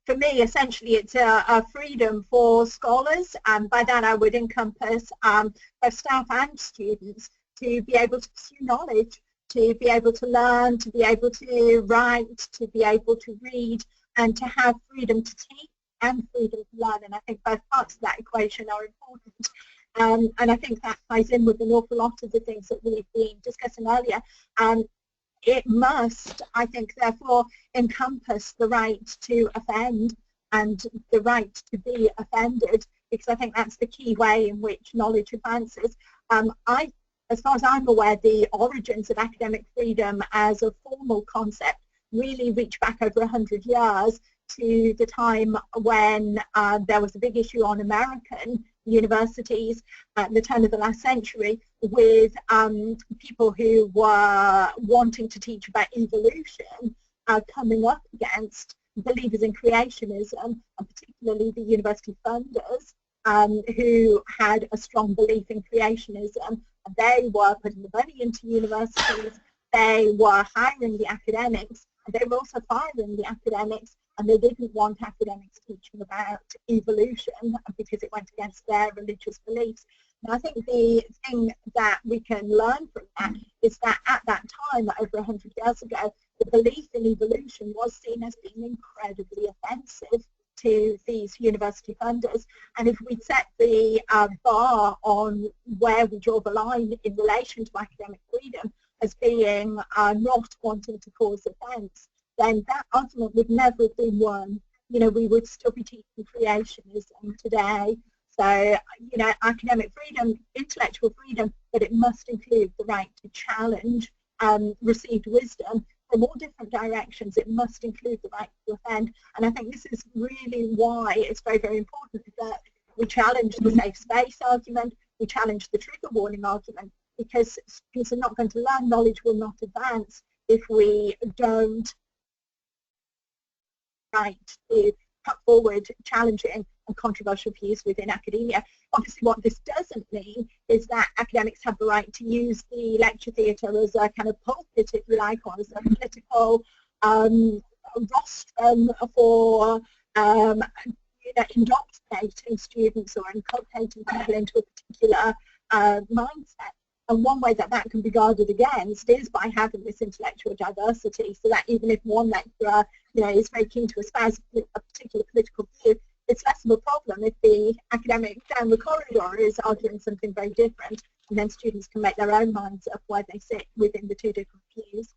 [SPEAKER 3] for me, essentially, it's a freedom for scholars, and by that I would encompass both staff and students, to be able to pursue knowledge, to be able to learn, to be able to write, to be able to read, and to have freedom to teach and freedom to learn. And I think both parts of that equation are important. And I think that ties in with an awful lot of the things that we've been discussing earlier. It must, I think, therefore, encompass the right to offend and the right to be offended, because I think that's the key way in which knowledge advances. As far as I'm aware, the origins of academic freedom as a formal concept really reach back over 100 years to the time when there was a big issue on American universities at the turn of the last century, with people who were wanting to teach about evolution coming up against believers in creationism, and particularly the university funders who had a strong belief in creationism. They were putting the money into universities, they were hiring the academics, and they were also firing the academics, and they didn't want academics teaching about evolution because it went against their religious beliefs. And I think the thing that we can learn from that is that at that time, over 100 years ago, the belief in evolution was seen as being incredibly offensive to these university funders. And if we set the bar on where we draw the line in relation to academic freedom as being not wanting to cause offence, then that argument would never have been won. You know, we would still be teaching creationism today. So, you know, academic freedom, intellectual freedom, but it must include the right to challenge received wisdom from all different directions. It must include the right to offend. And I think this is really why it's very, very important that we challenge the safe space argument, we challenge the trigger warning argument, because students are not going to learn, knowledge will not advance if we don't right to put forward challenging and controversial views within academia. Obviously, what this doesn't mean is that academics have the right to use the lecture theatre as a kind of pulpit, if you like, or as a political rostrum for indoctrinating students or inculcating people into a particular mindset. And one way that that can be guarded against is by having this intellectual diversity, so that even if one lecturer, you know, is very keen to espouse a particular political view, it's less of a problem if the academic down the corridor is arguing something very different, and then students can make their own minds up where they sit within the two different views.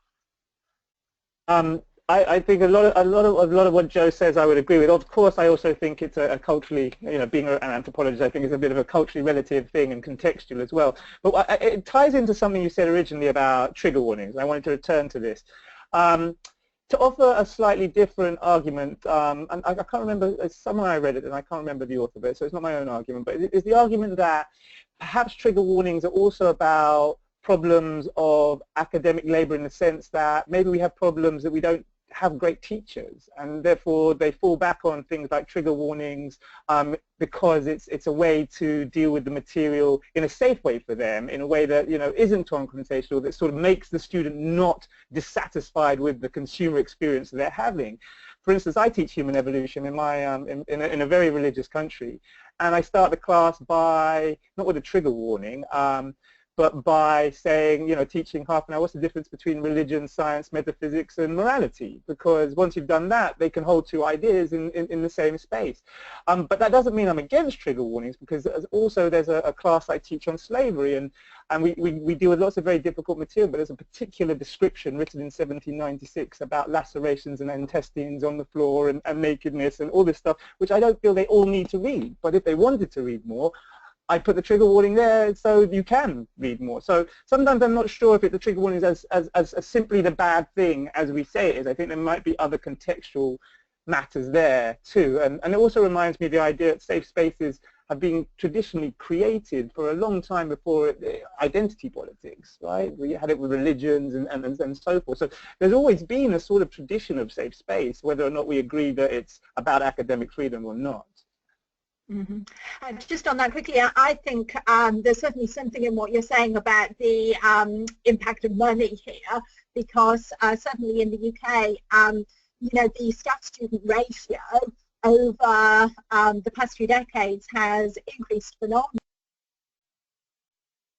[SPEAKER 2] I think a lot of what Joe says I would agree with. Of course, I also think it's a culturally, you know, being an anthropologist, I think it's a bit of a culturally relative thing and contextual as well. But it ties into something you said originally about trigger warnings. I wanted to return to this. To offer a slightly different argument, and I can't remember, somewhere I read it and I can't remember the author of it, so it's not my own argument, but it's the argument that perhaps trigger warnings are also about problems of academic labor, in the sense that maybe we have problems that we don't have great teachers, and therefore they fall back on things like trigger warnings because it's a way to deal with the material in a safe way for them, in a way that, you know, isn't confrontational, that sort of makes the student not dissatisfied with the consumer experience that they're having. For instance, I teach human evolution in my in a very religious country, and I start the class by, not with a trigger warning, but by saying, you know, teaching half an hour, what's the difference between religion, science, metaphysics, and morality? Because once you've done that, they can hold two ideas in the same space. But that doesn't mean I'm against trigger warnings, because also there's a class I teach on slavery, and we deal with lots of very difficult material, but there's a particular description written in 1796 about lacerations and intestines on the floor and nakedness and all this stuff, which I don't feel they all need to read. But if they wanted to read more, I put the trigger warning there so you can read more. So sometimes I'm not sure if the trigger warning is as simply the bad thing as we say it is. I think there might be other contextual matters there too. And it also reminds me of the idea that safe spaces have been traditionally created for a long time before identity politics, right? We had it with religions and so forth. So there's always been a sort of tradition of safe space, whether or not we agree that it's about academic freedom or not.
[SPEAKER 3] Mm-hmm. Just on that quickly, I think there's certainly something in what you're saying about the impact of money here, because certainly in the UK, you know, the staff-student ratio over the past few decades has increased phenomenally.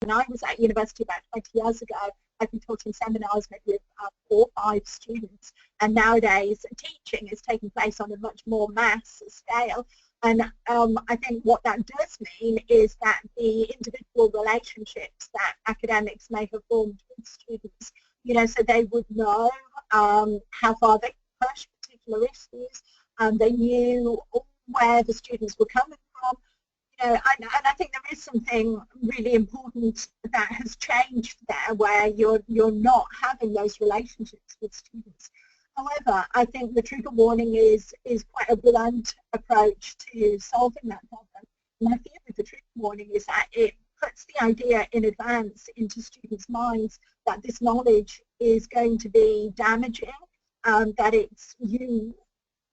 [SPEAKER 3] When I was at university about 20 years ago, I've been taught in seminars maybe with 4 or 5 students, and nowadays teaching is taking place on a much more mass scale. And I think what that does mean is that the individual relationships that academics may have formed with students, you know, so they would know how far they could push particular issues, they knew where the students were coming from, you know, and I think there is something really important that has changed there, where you're not having those relationships with students. However, I think the trigger warning is quite a blunt approach to solving that problem. My fear with the trigger warning is that it puts the idea in advance into students' minds that this knowledge is going to be damaging, that you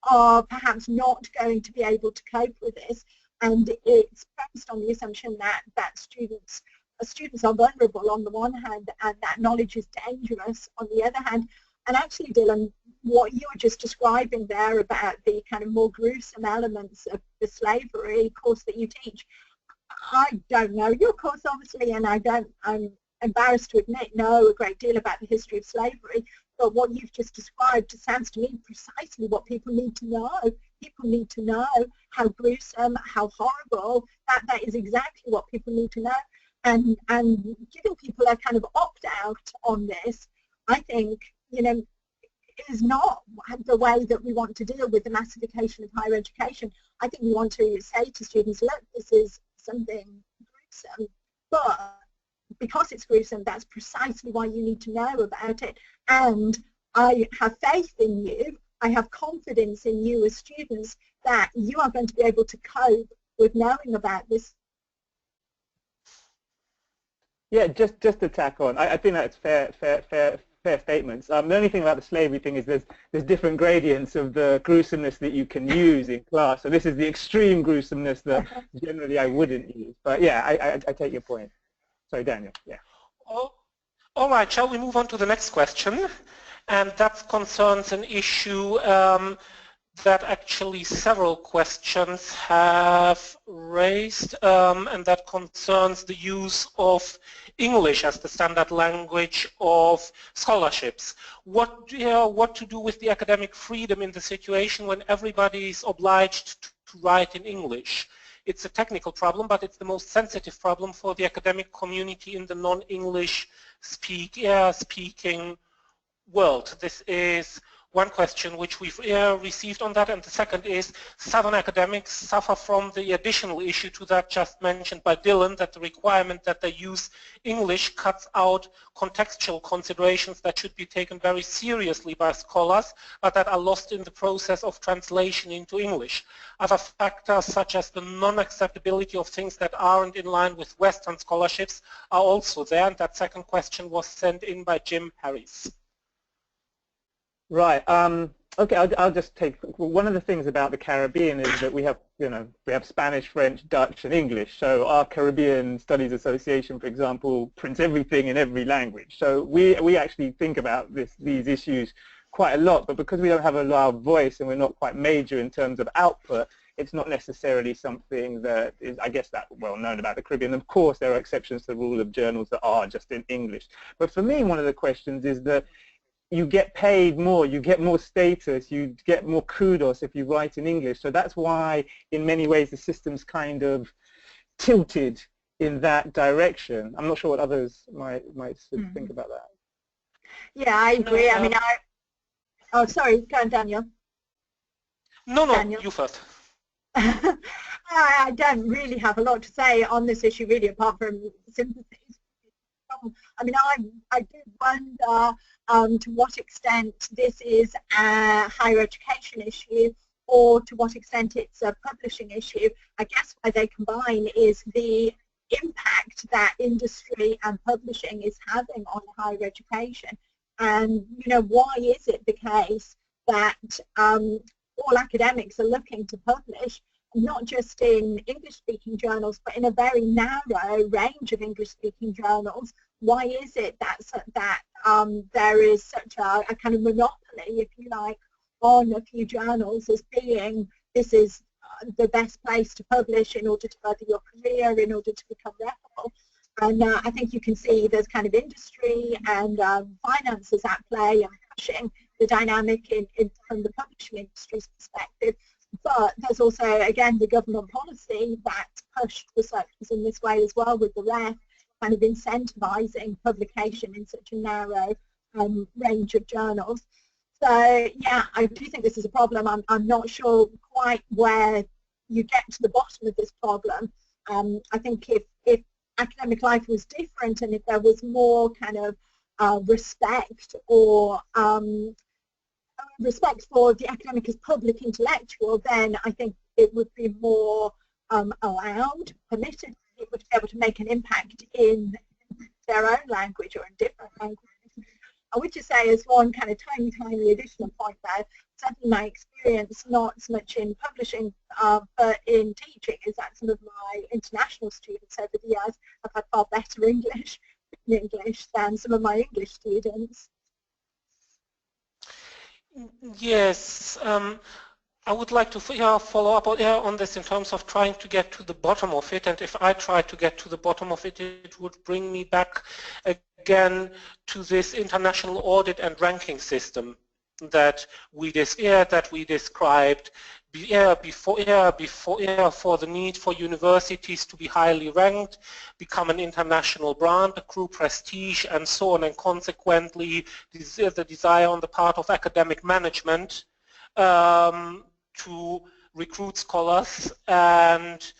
[SPEAKER 3] are perhaps not going to be able to cope with this, and it's premised on the assumption that students are vulnerable on the one hand, and that knowledge is dangerous on the other hand. And actually, Dylan, what you were just describing there about the kind of more gruesome elements of the slavery course that you teach, I don't know your course, obviously, and I'm embarrassed to admit, know a great deal about the history of slavery, but what you've just described sounds to me precisely what people need to know. People need to know how gruesome, how horrible. That is exactly what people need to know. And giving people a kind of opt-out on this, I think, you know, is not the way that we want to deal with the massification of higher education. I think we want to say to students, look, this is something gruesome, but because it's gruesome, that's precisely why you need to know about it. And I have faith in you, I have confidence in you as students that you are going to be able to cope with knowing about this.
[SPEAKER 2] Yeah, just to tack on, I think that's fair statements. The only thing about the slavery thing is there's different gradients of the gruesomeness that you can use in class. So this is the extreme gruesomeness that generally I wouldn't use. But yeah, I take your point. Sorry, Daniel. Yeah.
[SPEAKER 4] Oh, all right. Shall we move on to the next question? And that concerns an issue that actually several questions have raised, and that concerns the use of English as the standard language of scholarships. What to do with the academic freedom in the situation when everybody is obliged to write in English? It's a technical problem, but it's the most sensitive problem for the academic community in the non-English speaking world. This is one question which we've received on that, and the second is Southern academics suffer from the additional issue to that just mentioned by Dylan, that the requirement that they use English cuts out contextual considerations that should be taken very seriously by scholars, but that are lost in the process of translation into English. Other factors such as the non-acceptability of things that aren't in line with Western scholarships are also there, and that second question was sent in by Jim Harris.
[SPEAKER 2] Right. Okay. I'll just take. One of the things about the Caribbean is that we have, we have Spanish, French, Dutch, and English. So our Caribbean Studies Association, for example, prints everything in every language. So we actually think about these issues quite a lot. But because we don't have a loud voice and we're not quite major in terms of output, it's not necessarily something that is, I guess, that well known about the Caribbean. Of course, there are exceptions to the rule of journals that are just in English. But for me, one of the questions is that you get paid more, you get more status, you get more kudos if you write in English. So that's why, in many ways, the system's kind of tilted in that direction. I'm not sure what others might think about that.
[SPEAKER 3] Yeah, I agree. I mean, oh, sorry, go on, Daniel.
[SPEAKER 4] No,
[SPEAKER 3] Daniel.
[SPEAKER 4] You first.
[SPEAKER 3] I don't really have a lot to say on this issue, really, apart from sympathies. I mean, I do wonder to what extent this is a higher education issue or to what extent it's a publishing issue. I guess where they combine is the impact that industry and publishing is having on higher education. And, why is it the case that all academics are looking to publish not just in English-speaking journals, but in a very narrow range of English-speaking journals? Why is it that there is such a kind of monopoly, if you like, on a few journals as being this is the best place to publish in order to further your career, in order to become reputable? And I think you can see there's kind of industry and finances at play and pushing the dynamic from the publishing industry's perspective. But there's also, again, the government policy that pushed researchers in this way as well, with the REF kind of incentivizing publication in such a narrow range of journals. So, yeah, I do think this is a problem. I'm not sure quite where you get to the bottom of this problem. I think if academic life was different and if there was more kind of respect or respect for the academic as public intellectual, then I think it would be more allowed, permitted, it would be able to make an impact in their own language or in different languages. I would just say as one kind of tiny additional point there, certainly my experience, not so much in publishing, but in teaching, is that some of my international students over the years have had far better English than some of my English students.
[SPEAKER 4] Yes, I would like to follow up on this in terms of trying to get to the bottom of it, and if I tried to get to the bottom of it, it would bring me back again to this international audit and ranking system that we described before for the need for universities to be highly ranked, become an international brand, accrue prestige, and so on, and consequently the desire on the part of academic management to recruit scholars and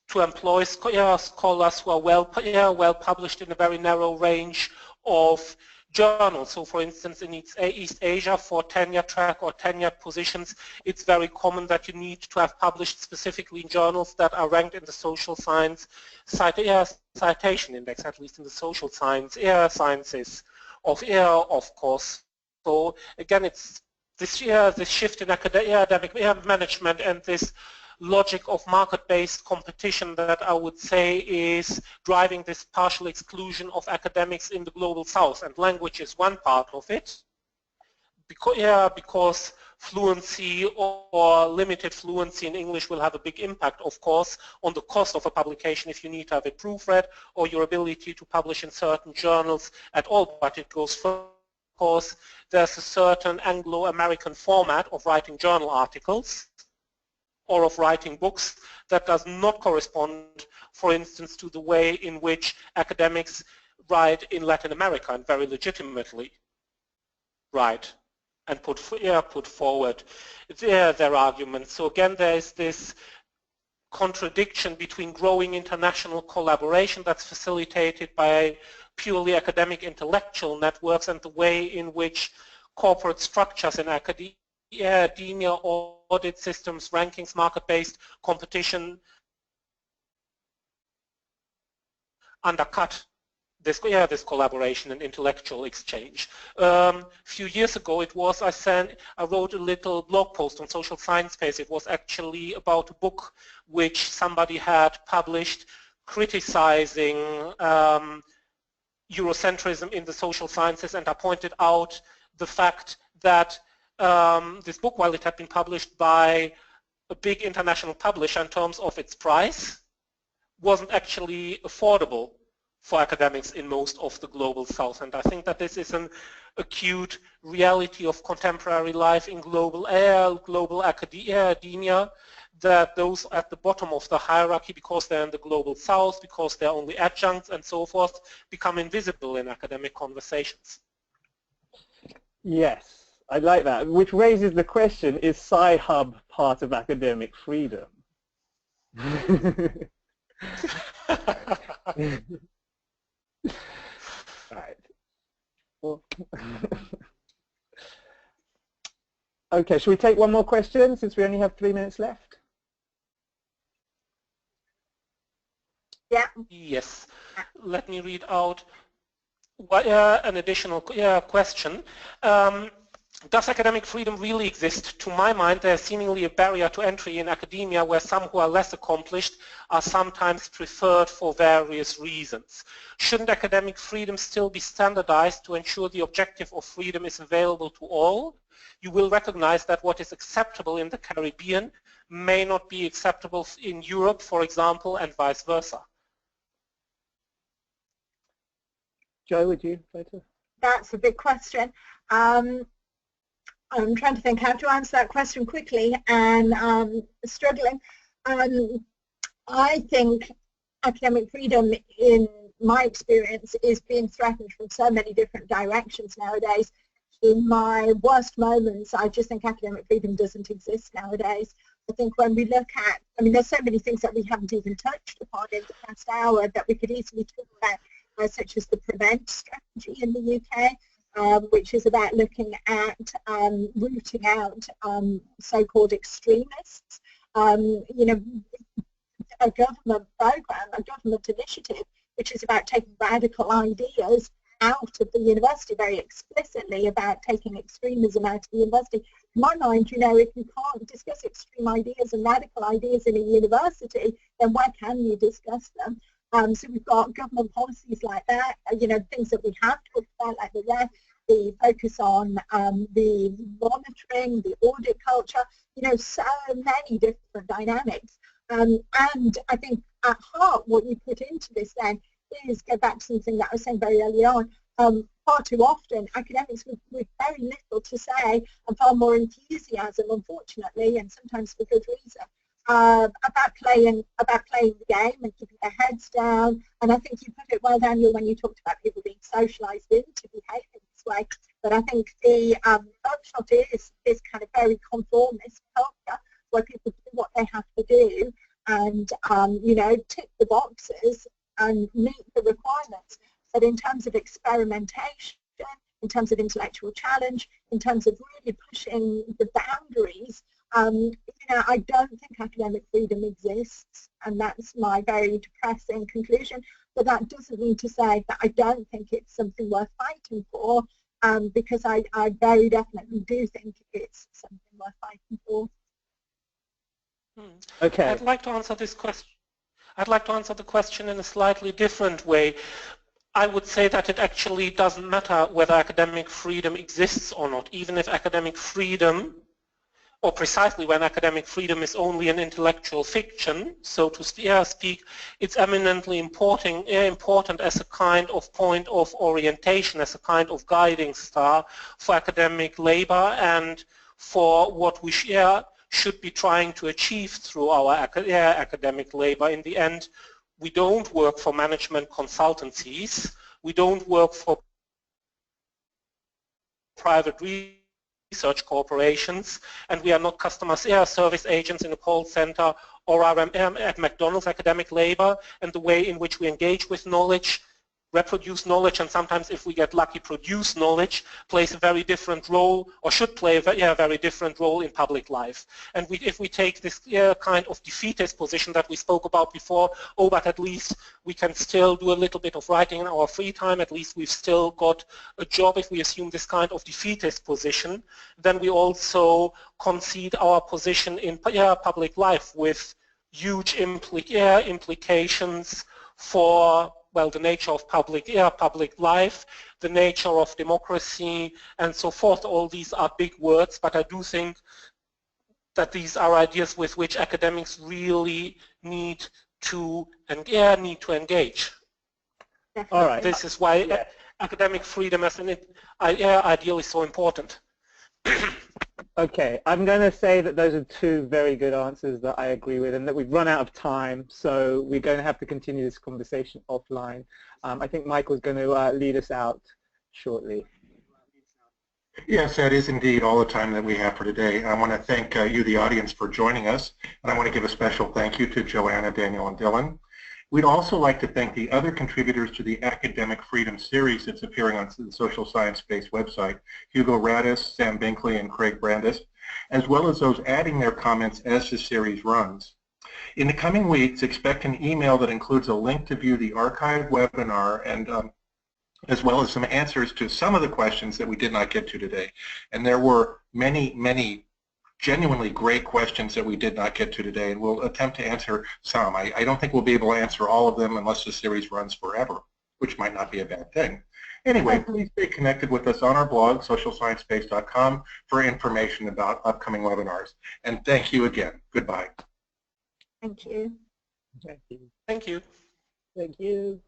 [SPEAKER 4] to employ scholars who are well published in a very narrow range of journals. So for instance, in East Asia, for tenure track or tenured positions, it's very common that you need to have published specifically in journals that are ranked in the social science citation index, at least in the social sciences of course. So again, it's this shift in academic management and this logic of market-based competition that I would say is driving this partial exclusion of academics in the global south, and language is one part of it, because fluency or limited fluency in English will have a big impact, of course, on the cost of a publication if you need to have it proofread, or your ability to publish in certain journals at all. But it goes further, because there's a certain Anglo-American format of writing journal articles or of writing books that does not correspond, for instance, to the way in which academics write in Latin America, and very legitimately write and put forward their arguments. So again, there is this contradiction between growing international collaboration that's facilitated by purely academic intellectual networks and the way in which corporate structures in academia, audit systems, rankings, market-based competition undercut this collaboration and intellectual exchange. A few years ago, I wrote a little blog post on Social Science Space. It was actually about a book which somebody had published criticizing Eurocentrism in the social sciences, and I pointed out the fact that this book, while it had been published by a big international publisher in terms of its price, wasn't actually affordable for academics in most of the global south. And I think that this is an acute reality of contemporary life in global academia, that those at the bottom of the hierarchy, because they're in the global south, because they're only adjuncts and so forth, become invisible in academic conversations.
[SPEAKER 2] Yes. I like that, which raises the question, is Sci-Hub part of academic freedom? Right. Well, okay, shall we take one more question since we only have 3 minutes left?
[SPEAKER 3] Yeah.
[SPEAKER 4] Yes. Let me read out an additional question. Does academic freedom really exist? To my mind, there's seemingly a barrier to entry in academia where some who are less accomplished are sometimes preferred for various reasons. Shouldn't academic freedom still be standardized to ensure the objective of freedom is available to all? You will recognize that what is acceptable in the Caribbean may not be acceptable in Europe, for example, and vice versa.
[SPEAKER 2] Jo, would you like to?
[SPEAKER 3] That's a big question. I'm trying to think how to answer that question quickly, and struggling. I think academic freedom, in my experience, is being threatened from so many different directions nowadays. In my worst moments, I just think academic freedom doesn't exist nowadays. I think when we look at, there's so many things that we haven't even touched upon in the past hour that we could easily talk about, such as the PREVENT strategy in the UK, which is about looking at rooting out so-called extremists. A government program, a government initiative, which is about taking radical ideas out of the university, very explicitly about taking extremism out of the university. In my mind, if you can't discuss extreme ideas and radical ideas in a university, then where can you discuss them? So we've got government policies like that, things that we have talked about, like the focus on the monitoring, the audit culture, so many different dynamics. And I think at heart what you put into this then is go back to something that I was saying very early on. Far too often, academics with very little to say and far more enthusiasm, unfortunately, and sometimes for good reason, about playing the game and keeping their heads down. And I think you put it well, Daniel, when you talked about people being socialised into behaving this way. But I think the upshot is this kind of very conformist culture where people do what they have to do and you know, tick the boxes and meet the requirements. But in terms of experimentation, in terms of intellectual challenge, in terms of really pushing the boundaries, you know, I don't think academic freedom exists, and that's my very depressing conclusion. But that doesn't mean to say that I don't think it's something worth fighting for, because I very definitely do think it's something worth fighting for.
[SPEAKER 2] Okay.
[SPEAKER 4] I'd like to answer this question. I'd like to answer the question in a slightly different way. I would say that it actually doesn't matter whether academic freedom exists or not, even if academic freedom, or precisely when academic freedom is only an intellectual fiction, so to speak, it's eminently important as a kind of point of orientation, as a kind of guiding star for academic labor and for what we should be trying to achieve through our academic labor. In the end, we don't work for management consultancies, we don't work for private research corporations, and we are not customer service agents in a call center or at McDonald's. Academic labor and the way in which we engage with knowledge, reproduce knowledge, and sometimes, if we get lucky, produce knowledge, plays a very different role, or should play a very different role in public life. And if we take this kind of defeatist position that we spoke about before, oh, but at least we can still do a little bit of writing in our free time, at least we've still got a job, if we assume this kind of defeatist position, then we also concede our position in public life with huge implications for, well, the nature of public life, the nature of democracy, and so forth. All these are big words, but I do think that these are ideas with which academics really need to engage.
[SPEAKER 2] All right.
[SPEAKER 4] This is why academic freedom as an ideal is so important.
[SPEAKER 2] Okay, I'm going to say that those are two very good answers that I agree with, and that we've run out of time, so we're going to have to continue this conversation offline. I think Michael's going to lead us out shortly.
[SPEAKER 1] Yes, that is indeed all the time that we have for today. I want to thank you, the audience, for joining us, and I want to give a special thank you to Joanna, Daniel, and Dylan. We'd also like to thank the other contributors to the Academic Freedom series that's appearing on the Social Science Space website, Hugo Radis, Sam Binkley, and Craig Brandis, as well as those adding their comments as the series runs. In the coming weeks, expect an email that includes a link to view the archived webinar, and as well as some answers to some of the questions that we did not get to today. And there were many, many genuinely great questions that we did not get to today, and we'll attempt to answer some. I don't think we'll be able to answer all of them unless the series runs forever, which might not be a bad thing. Anyway, please stay connected with us on our blog, socialsciencespace.com, for information about upcoming webinars. And thank you again. Goodbye.
[SPEAKER 3] Thank you.
[SPEAKER 2] Thank you.
[SPEAKER 4] Thank you.
[SPEAKER 2] Thank you.